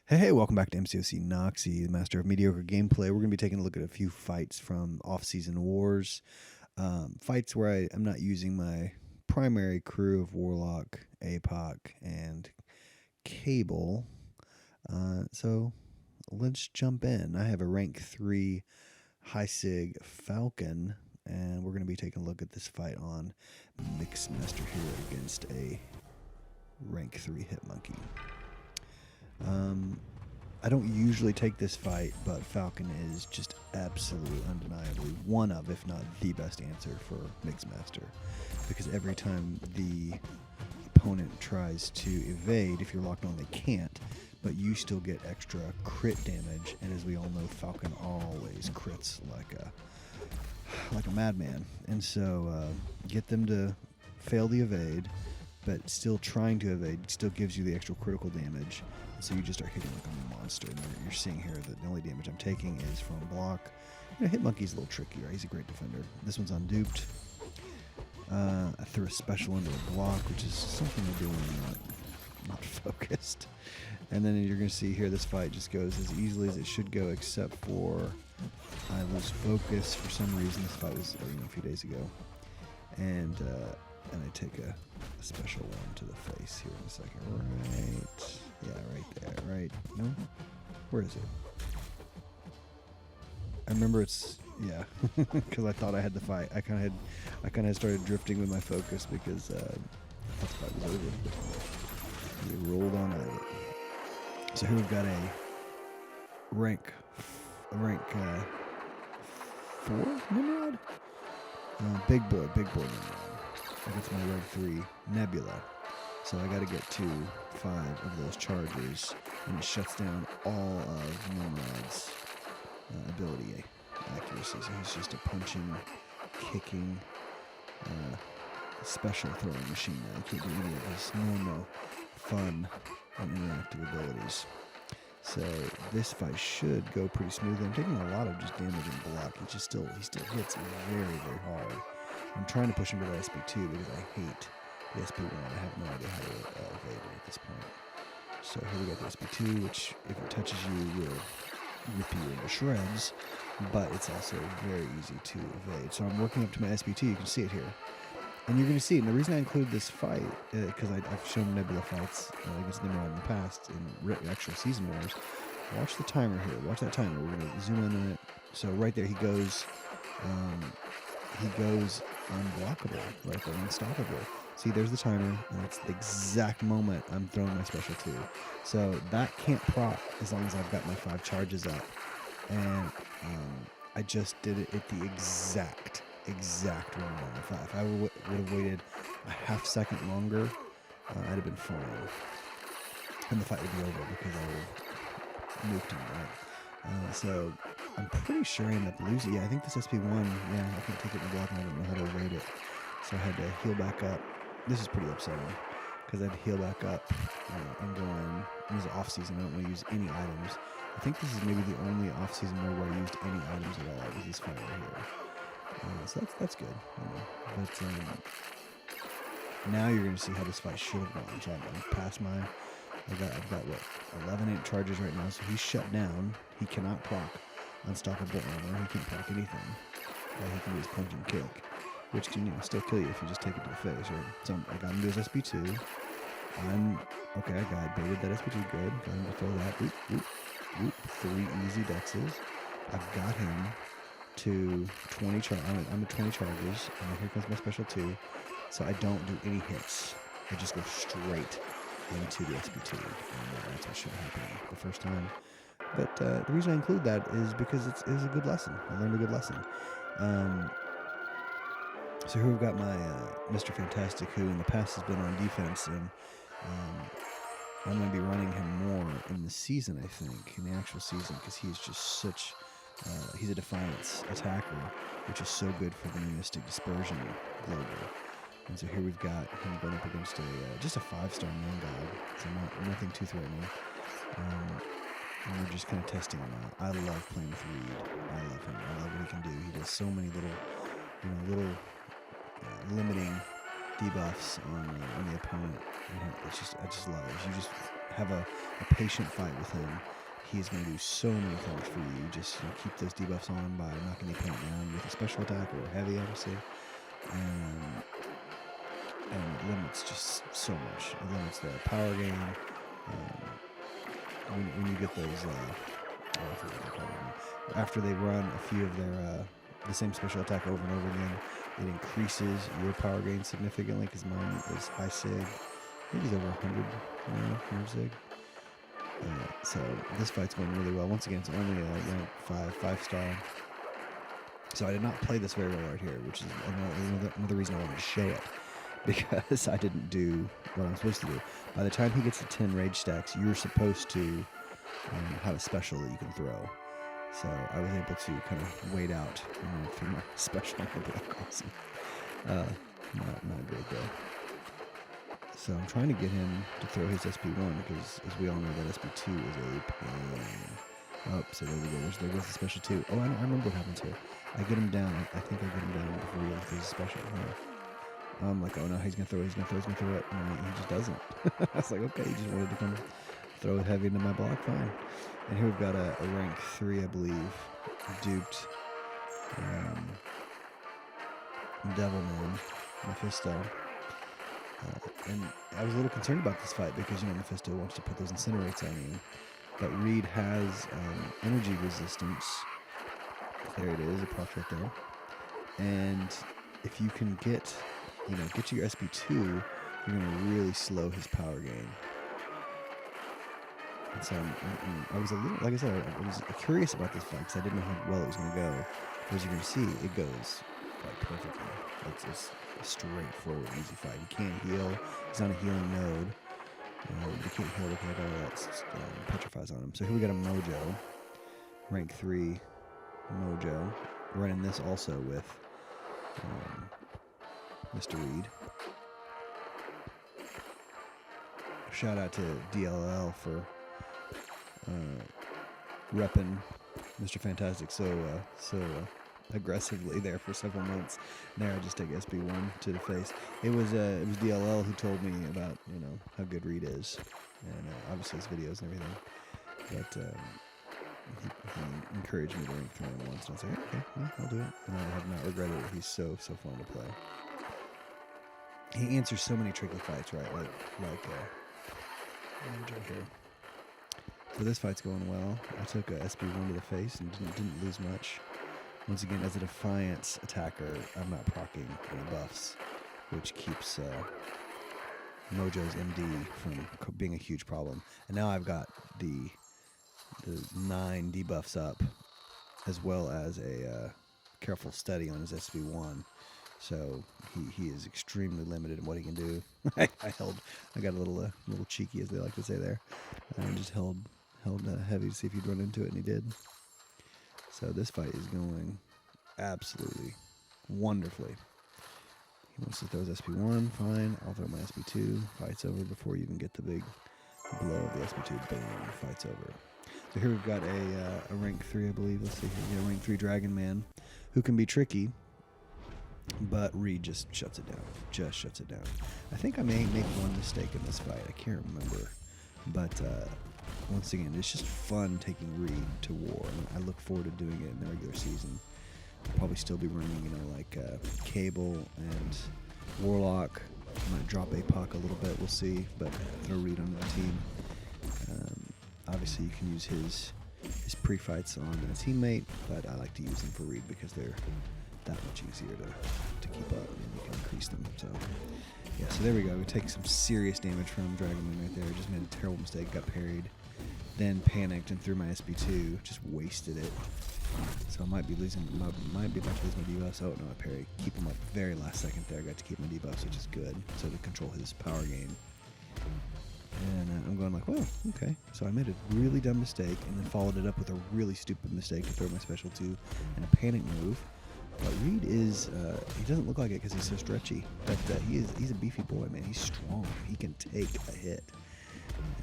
Hey, welcome back to MCOC Noxie, the master of mediocre gameplay. We're going to be taking a look at a few fights from off-season wars. Fights where I'm not using my primary crew of Warlock, APOC, and Cable. So let's jump in. I have a rank 3 High Sig Falcon, and we're going to be taking a look at this fight on Mixmaster here against a rank 3 Hitmonkey. I don't usually take this fight, but Falcon is just absolutely undeniably one of, if not the best answer for Mixmaster. Because every time the opponent tries to evade, if you're locked on, they can't, but you still get extra crit damage, and as we all know, Falcon always crits like a madman. And so get them to fail the evade, but still trying to evade still gives you the extra critical damage. So you just start hitting like a monster. And you're seeing here that the only damage I'm taking is from block. Hitmonkey's a little tricky, right? He's a great defender. This one's unduped. I threw a special into a block, which is something I do when I'm not focused. And then you're going to see here this fight just goes as easily as it should go, except for I lose focus for some reason. This fight was a few days ago. And I take a special one to the face here in a second. Right. Yeah, right there. Right. No? Where is it? I remember it's, yeah, because I thought I had the fight. I kind of had started drifting with my focus because I thought the fight was over. We rolled on over. So here we've got a rank 4 Nimrod? Big boy Nimrod. Against my red 3 Nebula. So I got to get to 5 of those charges, and it shuts down all of Nimrod's ability accuracy. So he's just a punching, kicking, special throwing machine now. You can't do any of his normal fun and interactive abilities. So this fight should go pretty smoothly. I'm taking a lot of just damage and block. He still hits very, very hard. I'm trying to push him to the SP2 because I hate the SP1. I have no idea how to evade it at this point. So here we got the SP2, which if it touches you, will rip you into shreds, but it's also very easy to evade. So I'm working up to my SP2. You can see it here. And you're going to see it. And the reason I include this fight, because I've shown Nebula fights against Nimrod in the past in actual season wars. Watch the timer here. Watch that timer. We're going to zoom in on it. So right there he goes unblockable, right there, unstoppable. See, there's the timer, and that's the exact moment I'm throwing my special 2. So that can't proc as long as I've got my 5 charges up. And I just did it at the exact moment. If I would have waited a half second longer, I'd have been fine. And the fight would be over because I would have nuked him, right? So I'm pretty sure I ended up losing. Yeah, I think this SP1, yeah, I can take it in the block and I don't know how to evade it. So I had to heal back up. This is pretty upsetting because I had to heal back up and go in. It was off-season. I don't want to use any items. I think this is maybe the only off-season mode where I used any items at all. Was this fight right here. So that's good. But now you're going to see how this fight should have gone. So I'm past my... I've got what, 11 charges right now, so he's shut down. He cannot proc unstoppable armor. He can't proc anything. All he can do is punch and kick, which can still kill you if you just take it to the face, right? So I got him to his SP2. Okay, I got baited that SP2, good. Got him to throw that. Oop, oop, oop. 3 easy dexes. I've got him to 20 charges. I'm at 20 charges, and here comes my special 2. So I don't do any hits. I just go straight into the SP2, and that's what should have happened the first time. But the reason I include that is because it is a good lesson. I learned a good lesson. So here we've got my Mr. Fantastic, who in the past has been on defense, and I'm going to be running him more in the season, I think, in the actual season, because he's just such... he's a Defiance attacker, which is so good for the Mystic Dispersion global. And so here we've got him going up against just a 5-star man god, so nothing too threatening. And we're just kind of testing him out. I love playing with Reed. I love him. I love what he can do. He does so many little limiting debuffs on the opponent. I just love it. You just have a patient fight with him, he's going to do so many things for you. Just keep those debuffs on by knocking the opponent down with a special attack or heavy, obviously. And it limits just so much. It limits their power gain. When you get those, I forget what they call them. After they run a few of their the same special attack over and over again, it increases your power gain significantly because mine is high sig. I think it's over 100 now, 100 sig. So this fight's going really well. Once again, it's only rank 5-star. So I did not play this very well right here, which is another reason I wanted to show it, because I didn't do what I'm supposed to do. By the time he gets to 10 rage stacks, you're supposed to have a special that you can throw. So I was able to kind of wait out for my special. Awesome. Not great though. So I'm trying to get him to throw his SP1 because, as we all know, that SP2 is a pain. Oh, so there we go. There goes the special 2. Oh, I remember what happens here. I get him down. I think I get him down before he throws his special. Yeah. I'm like, oh no, he's going to throw it. He's going to throw it. And he just doesn't. I was like, okay, he just wanted to come throw it heavy into my block. Fine. And here we've got a rank 3, I believe, duped Devilman, Mephisto. And I was a little concerned about this fight because, Mephisto wants to put those incinerates on you. But Reed has energy resistance. There it is, a proc right there. And if you can get to your SP2, you're going to really slow his power gain. And so I was a little, like I said, I was curious about this fight because I didn't know how well it was going to go. But as you can see, it goes perfectly. It's just a straightforward, easy fight. He can't heal. He's on a healing node. He can't heal because all that petrifies on him. So here we got a Mojo, rank 3 Mojo, running this also with Mr. Reed. Shout out to DLL for repping Mr. Fantastic so aggressively there for several months. Now I just take SB1 to the face. It was DLL who told me about how good Reed is, and obviously his videos and everything. But he encouraged me to rank 3 once, and I was like, okay, well, I'll do it. And I have not regretted it. He's so fun to play. He answers so many tricky fights, right? Like here. So this fight's going well. I took a SB1 to the face and didn't lose much. Once again, as a Defiance attacker, I'm not proccing any buffs, which keeps Mojo's MD from being a huge problem. And now I've got the 9 debuffs up, as well as a careful study on his SB1. So he is extremely limited in what he can do. I got a little cheeky, as they like to say there. I just held heavy to see if he'd run into it, and he did. So this fight is going absolutely wonderfully. He wants to throw his SP1, fine. I'll throw my SP2. Fight's over before you even get the big blow of the SP2. Boom, fight's over. So here we've got a rank 3, I believe. Let's see here. A rank 3 Dragon Man, who can be tricky, but Reed just shuts it down. I think I may make one mistake in this fight. I can't remember. But once again, it's just fun taking Reed to war. And I look forward to doing it in the regular season. I'll probably still be running, Cable and Warlock. I might drop APOC a little bit, we'll see. But throw Reed on the team. Obviously, you can use his pre-fights on a teammate, but I like to use them for Reed because they're that much easier to keep up, and you can increase them. So yeah, so there we go. We take some serious damage from Dragonman right there. Just made a terrible mistake, got parried, then panicked and threw my SB2, just wasted it. So I might be about to lose my debuffs. Oh no, I parried. Keep him up very last second there. I got to keep my debuffs, which is good. So to control his power gain. And I'm going like, well, okay. So I made a really dumb mistake and then followed it up with a really stupid mistake to throw my special 2 and a panic move. But Reed is, he doesn't look like it because he's so stretchy, but he's a beefy boy, man. He's strong. He can take a hit.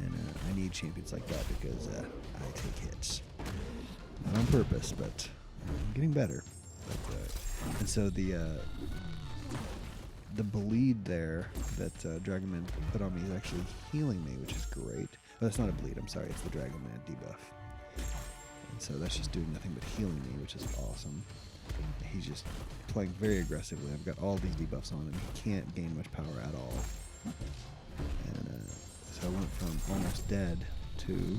And I need champions like that because I take hits. Not on purpose, but I'm getting better. But, and so the bleed there that Dragonman put on me is actually healing me, which is great. Oh, that's not a bleed. I'm sorry. It's the Dragon Man debuff. And so that's just doing nothing but healing me, which is awesome. He's just playing very aggressively. I've got all these debuffs on him. He can't gain much power at all. And so I went from almost dead to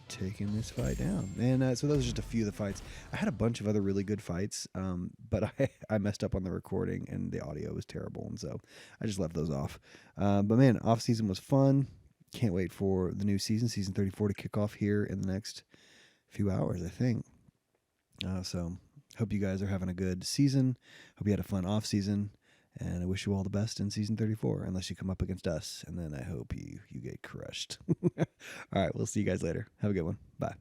taking this fight down. And so those are just a few of the fights. I had a bunch of other really good fights, but I messed up on the recording and the audio was terrible, and so I just left those off. But man, off season was fun. Can't wait for the new season, season 34, to kick off here in the next few hours, I think. So hope you guys are having a good season. Hope you had a fun off season. And I wish you all the best in season 34, unless you come up against us. And then I hope you get crushed. All right, we'll see you guys later. Have a good one. Bye.